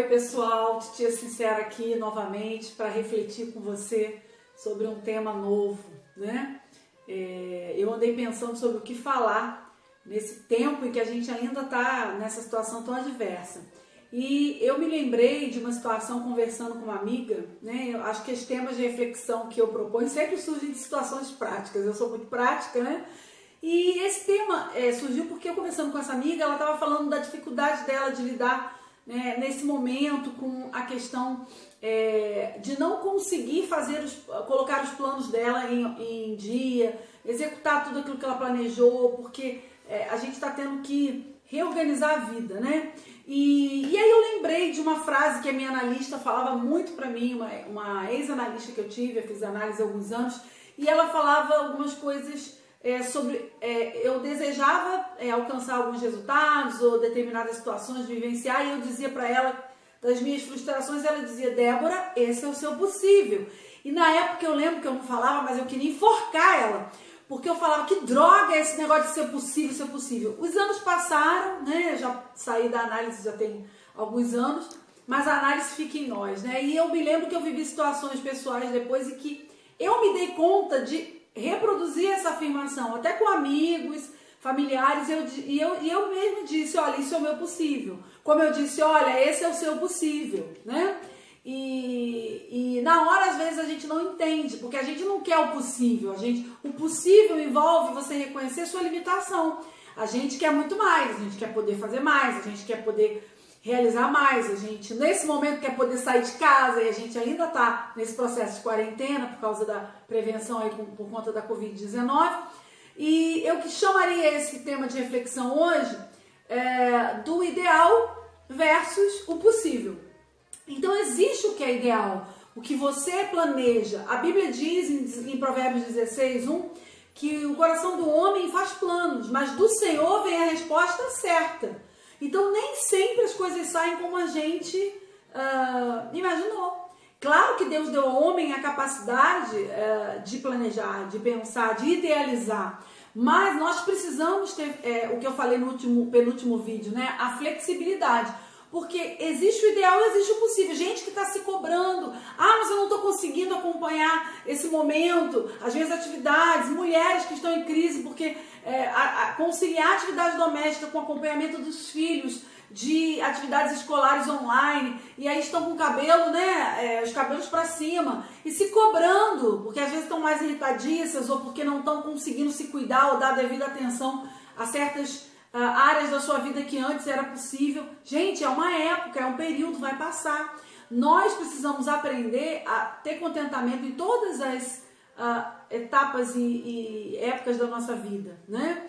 pessoal, Titia Sincera aqui novamente para refletir com você sobre um tema novo, né? Eu andei pensando sobre o que falar nesse tempo em que a gente ainda está nessa situação tão adversa. E eu me lembrei de uma situação conversando com uma amiga, né? Eu acho que os temas de reflexão que eu proponho sempre surgem de situações práticas, eu sou muito prática, né? E esse tema surgiu porque eu conversando com essa amiga, ela estava falando da dificuldade dela de lidar, né, nesse momento com a questão de não conseguir colocar os planos dela em dia, executar tudo aquilo que ela planejou, porque a gente está tendo que reorganizar a vida, né? E aí eu lembrei de uma frase que a minha analista falava muito para mim, uma ex-analista que eu tive, eu fiz análise há alguns anos, e ela falava algumas coisas sobre eu desejava alcançar alguns resultados ou determinadas situações, vivenciar, e eu dizia para ela das minhas frustrações, ela dizia: Débora, esse é o seu possível. E na época eu lembro que eu não falava, mas eu queria enforcar ela, porque eu falava: que droga é esse negócio de ser possível, ser possível. Os anos passaram, né? Eu já saí da análise, já tem alguns anos, mas a análise fica em nós, né? E eu me lembro que eu vivi situações pessoais depois e que eu me dei conta de reproduzir essa afirmação, até com amigos, familiares, e eu mesmo disse: olha, isso é o meu possível. Como eu disse: olha, esse é o seu possível, né? E na hora, às vezes, a gente não entende, porque a gente não quer o possível. O possível envolve você reconhecer sua limitação. A gente quer muito mais, a gente quer poder fazer mais, a gente quer poder realizar mais, a gente nesse momento quer poder sair de casa, e a gente ainda está nesse processo de quarentena por causa da prevenção aí por conta da Covid-19. E eu que chamaria esse tema de reflexão hoje do ideal versus o possível. Então existe o que é ideal, o que você planeja. A Bíblia diz em Provérbios 16:1 que o coração do homem faz planos, mas do Senhor vem a resposta certa. Então nem sempre as coisas saem como a gente imaginou. Claro que Deus deu ao homem a capacidade de planejar, de pensar, de idealizar, mas nós precisamos ter o que eu falei no penúltimo vídeo, né? A flexibilidade. Porque existe o ideal e existe o possível. Gente que está se cobrando: mas eu não estou conseguindo acompanhar esse momento, as minhas atividades. Mulheres que estão em crise porque conciliar atividade doméstica com acompanhamento dos filhos, de atividades escolares online, e aí estão com o cabelo, né, os cabelos para cima, e se cobrando, porque às vezes estão mais irritadiças, ou porque não estão conseguindo se cuidar ou dar devida atenção a certas áreas da sua vida que antes era possível. Gente, é uma época, é um período, vai passar. Nós precisamos aprender a ter contentamento em todas as etapas e épocas da nossa vida, né?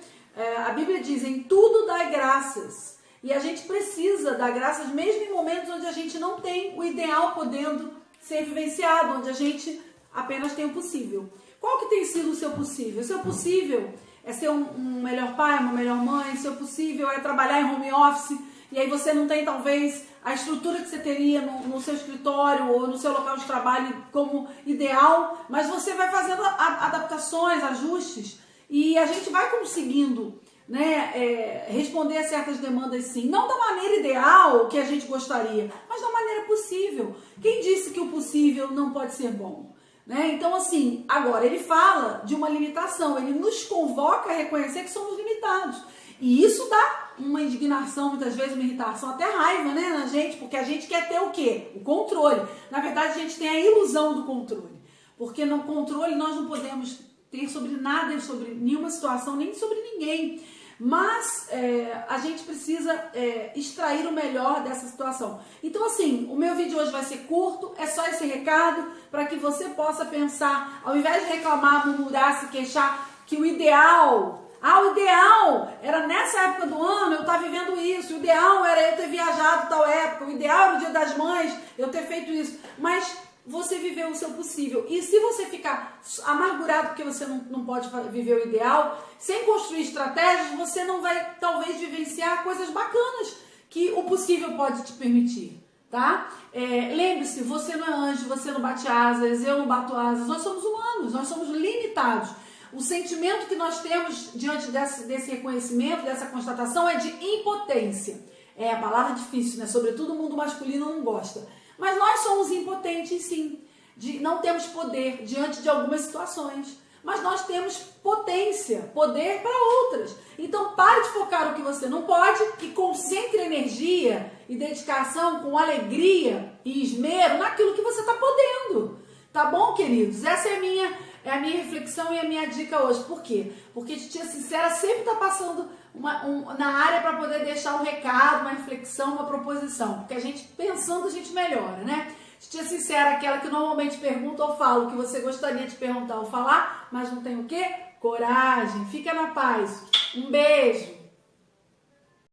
A Bíblia diz: em tudo dai graças. E a gente precisa dar graças mesmo em momentos onde a gente não tem o ideal podendo ser vivenciado, onde a gente apenas tem o possível. Qual que tem sido o seu possível? O seu possível é ser um melhor pai, uma melhor mãe. O seu possível é trabalhar em home office, e aí você não tem talvez a estrutura que você teria no seu escritório ou no seu local de trabalho como ideal, mas você vai fazendo adaptações, ajustes, e a gente vai conseguindo, né, responder a certas demandas, sim. Não da maneira ideal que a gente gostaria, mas da maneira possível. Quem disse que o possível não pode ser bom? Né? Então, assim, agora ele fala de uma limitação, ele nos convoca a reconhecer que somos limitados. E isso dá uma indignação, muitas vezes uma irritação, até raiva, né, na gente, porque a gente quer ter o quê? O controle. Na verdade, a gente tem a ilusão do controle, porque no controle nós não podemos ter sobre nada, sobre nenhuma situação, nem sobre ninguém. Mas a gente precisa extrair o melhor dessa situação. Então, assim, o meu vídeo hoje vai ser curto, é só esse recado para que você possa pensar, ao invés de reclamar, murmurar, se queixar, que o ideal era nessa época do ano eu estar vivendo isso, o ideal era eu ter viajado tal época, o ideal era o Dia das Mães eu ter feito isso, mas você viveu o seu possível. E se você ficar amargurado porque você não pode viver o ideal, sem construir estratégias, você não vai talvez vivenciar coisas bacanas que o possível pode te permitir, tá? Lembre-se, você não é anjo, você não bate asas, eu não bato asas, nós somos humanos, nós somos limitados. O sentimento que nós temos diante desse reconhecimento, dessa constatação, é de impotência. É, a palavra é difícil, né? Sobretudo o mundo masculino não gosta. Mas nós somos impotentes, sim. Não temos poder diante de algumas situações. Mas nós temos potência, poder para outras. Então pare de focar no que você não pode e concentre energia e dedicação com alegria e esmero naquilo que você está podendo. Tá bom, queridos? Essa é a minha reflexão e a minha dica hoje. Por quê? Porque a Titia Sincera sempre está passando na área para poder deixar um recado, uma reflexão, uma proposição. Porque a gente, pensando, a gente melhora, né? Titia Sincera, aquela que normalmente pergunta ou fala o que você gostaria de perguntar ou falar, mas não tem o quê? Coragem. Fica na paz. Um beijo.